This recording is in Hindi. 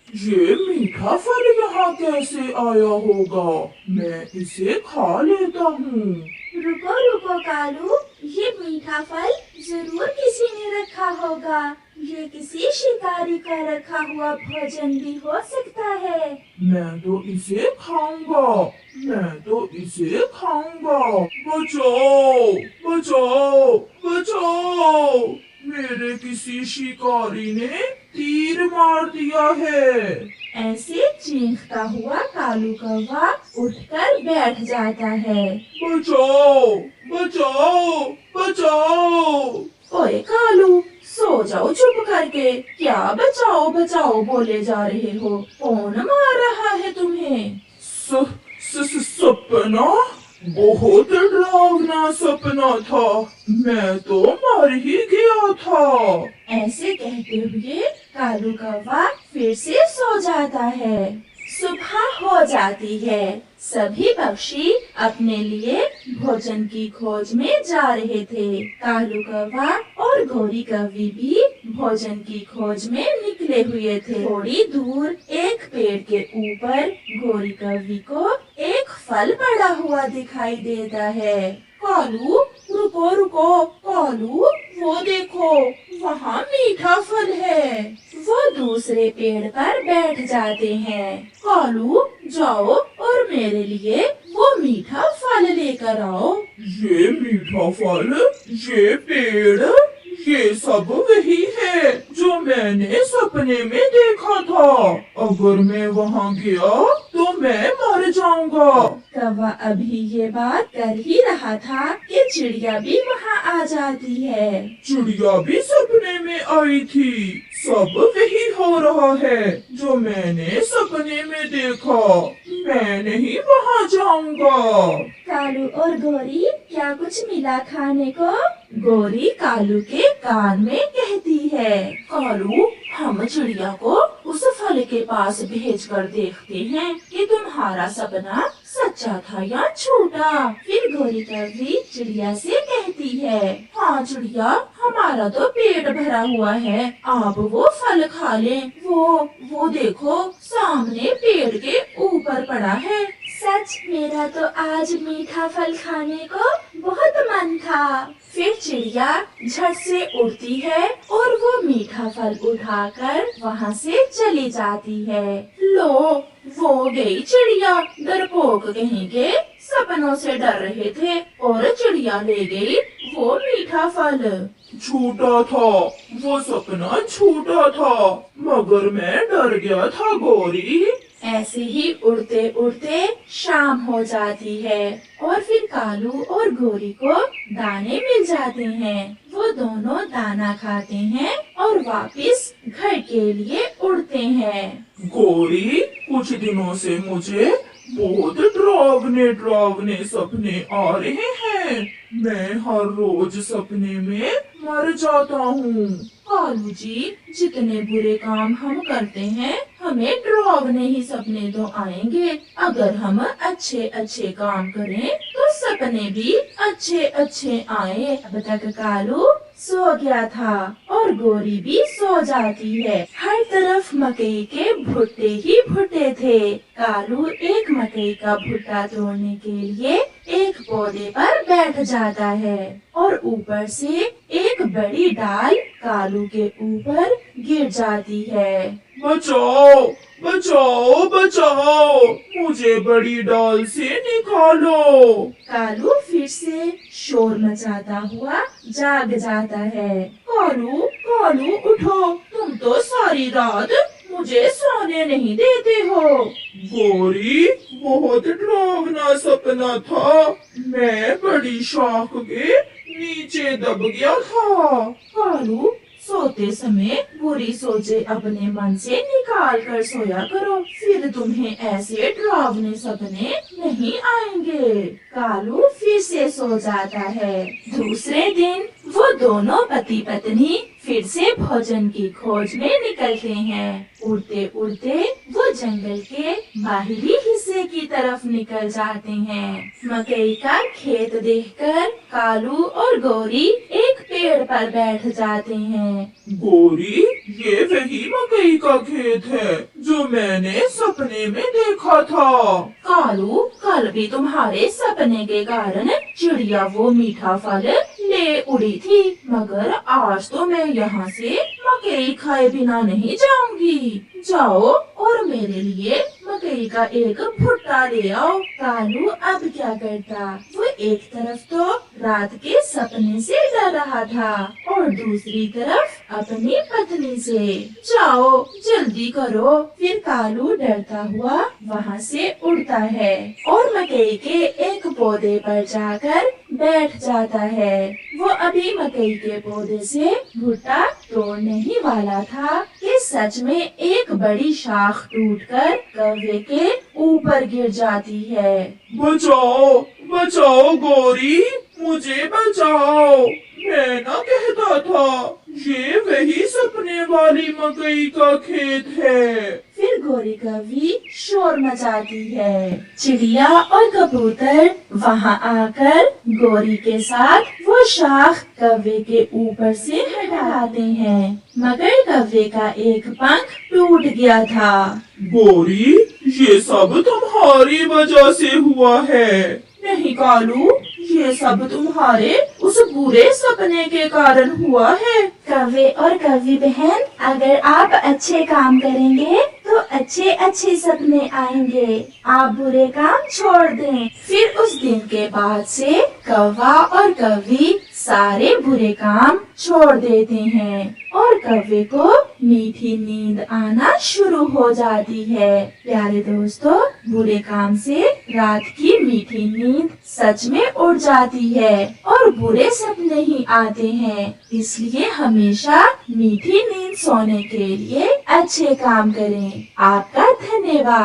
ये मीठा फल यहाँ कैसे आया होगा? मैं इसे खा लेता हूँ। रुको रुको कालू, ये मीठा फल जरूर किसी ने रखा होगा। ये किसी शिकारी का रखा हुआ भोजन भी हो सकता है। मैं तो इसे खाऊंगा, मैं तो इसे खाऊंगा। बचाओ, बचाओ, बचाओ! मेरे किसी शिकारी ने तीर मार दिया है। ऐसे चीखता हुआ कालू कौवा उठकर बैठ जाता है। बचाओ, बचाओ, बचाओ! ओए कालू, सो जाओ चुप करके। क्या बचाओ बचाओ बोले जा रहे हो? कौन मार रहा है तुम्हें? सपना, बहुत डरावना सपना था। मैं तो मर ही गया था। ऐसे कहते हुए कालू कौवा फिर से सो जाता है। सुबह हो जाती है। सभी पक्षी अपने लिए भोजन की खोज में जा रहे थे। कालू कौवा और गोरी कौवी भी भोजन की खोज में निकले हुए थे। थोड़ी दूर एक पेड़ के ऊपर गोरी कौवी को एक फल पड़ा हुआ दिखाई देता है। कालू, रुको रुको, कालू, वो देखो, वहाँ मीठा फल है। वो दूसरे पेड़ पर बैठ जाते हैं। कालू, जाओ और मेरे लिए वो मीठा फल लेकर आओ। ये मीठा फल, ये पेड़, ये सब वही है जो मैंने सपने में देखा था। अगर मैं वहाँ गया तो मैं मर जाऊंगा। कौवा अभी ये बात कर ही रहा था कि चिड़िया भी वहाँ आ जाती है। चिड़िया भी सपने में आई थी। सब वही हो रहा है जो मैंने सपने में देखा। मैं नहीं वहाँ जाऊंगा। कालू और गोरी, क्या कुछ मिला खाने को? गोरी कालू के कान में कहती है। कालू, हम चिड़िया को उस फल के पास भेज कर देखते हैं कि तुम्हारा सपना सच्चा था या झूठा। फिर गोरी कौवी चिड़िया से कहती है, हाँ चिड़िया, हमारा तो पेट भरा हुआ है, आप वो फल खा लें। वो देखो, सामने पेड़ के ऊपर पड़ा है। सच, मेरा तो आज मीठा फल खाने को बहुत मन था। फिर चिड़िया झट से उड़ती है और वो मीठा फल उठाकर वहाँ से चली जाती है। लो, वो गई चिड़िया, डरपोक कहीं के, सपनों से डर रहे थे और चिड़िया ले गई वो मीठा फल। झूठा था, वो सपना झूठा था, मगर मैं डर गया था गोरी। ऐसे ही उड़ते उड़ते शाम हो जाती है और फिर कालू और गोरी को दाने मिल जाते हैं। वो दोनों दाना खाते हैं और वापस घर के लिए उड़ते हैं। गोरी, कुछ दिनों से मुझे बहुत डरावने डरावने सपने आ रहे हैं। मैं हर रोज सपने में मर जाता हूँ। कालू जी, जितने बुरे काम हम करते हैं, हमें डरावने ही सपने तो आएंगे। अगर हम अच्छे अच्छे काम करें तो सपने भी अच्छे अच्छे आए। अब तक कालू सो गया था और गोरी भी सो जाती है। हर तरफ मकई के भुट्टे ही भुट्टे थे। कालू एक मकई का भुट्टा तोड़ने के लिए एक पौधे पर बैठ जाता है और ऊपर से एक बड़ी डाल कालू के ऊपर गिर जाती है। बचाओ, बचाओ, बचाओ! मुझे बड़ी डाल से निकालो। कालू फिर से शोर मचाता हुआ जाग जाता है। कालू, कालू, उठो, तुम तो सारी रात मुझे सोने नहीं देते हो। गोरी, बहुत डरावना सपना था। मैं बड़ी शाख के नीचे दब गया था। कालू, सोते समय बुरी सोचे अपने मन से निकाल कर सोया करो, फिर तुम्हें ऐसे डरावने सपने नहीं आएंगे। कालू फिर से सो जाता है। दूसरे दिन वो दोनों पति पत्नी फिर से भोजन की खोज में निकलते हैं। उड़ते उड़ते वो जंगल के बाहरी हिस्से की तरफ निकल जाते हैं। मकई का खेत देखकर कालू और गौरी एक पेड़ पेड़ पर बैठ जाते हैं। गोरी, ये वही मकई का खेत है जो मैंने सपने में देखा था। कालू, कल भी तुम्हारे सपने के कारण चिड़िया वो मीठा फल ले उड़ी थी, मगर आज तो मैं यहाँ से मकई खाए बिना नहीं जाऊंगी। जाओ और मेरे लिए मकई का एक भुट्टा ले आओ। कालू अब क्या करता, वो एक तरफ तो रात के सपने से डर रहा था और दूसरी तरफ अपनी पत्नी से। जाओ जल्दी करो। फिर कालू डरता हुआ वहाँ से उड़ता है और मकई के एक पौधे पर जाकर बैठ जाता है। वो अभी मकई के पौधे से भुट्टा तोड़ने ही वाला था कि सच में एक बड़ी शाख टूटकर कौवे के ऊपर गिर जाती है। बचाओ, बचाओ गोरी, मुझे बचाओ। मैं ना कहता था, ये वही सपने वाली मकई का खेत है। फिर गोरी कौवी शोर मचाती है। चिड़िया और कबूतर वहाँ आकर गोरी के साथ वो शाख कौवे के ऊपर से हटाते हैं, मगर कौवे का एक पंख टूट गया था। गोरी, ये सब तुम्हारी वजह से हुआ है। नहीं कालू, ये सब तुम्हारे उस बुरे सपने के कारण हुआ है। कौवे और कौवी बहन, अगर आप अच्छे काम करेंगे तो अच्छे अच्छे सपने आएंगे। आप बुरे काम छोड़ दें। फिर उस दिन के बाद से कौवा और कौवी सारे बुरे काम छोड़ देते हैं और कौवे को मीठी नींद आना शुरू हो जाती है। प्यारे दोस्तों, बुरे काम से रात की मीठी नींद सच में उड़ जाती है और बुरे सपने ही आते हैं। इसलिए हमेशा मीठी नींद सोने के लिए अच्छे काम करें। आपका धन्यवाद।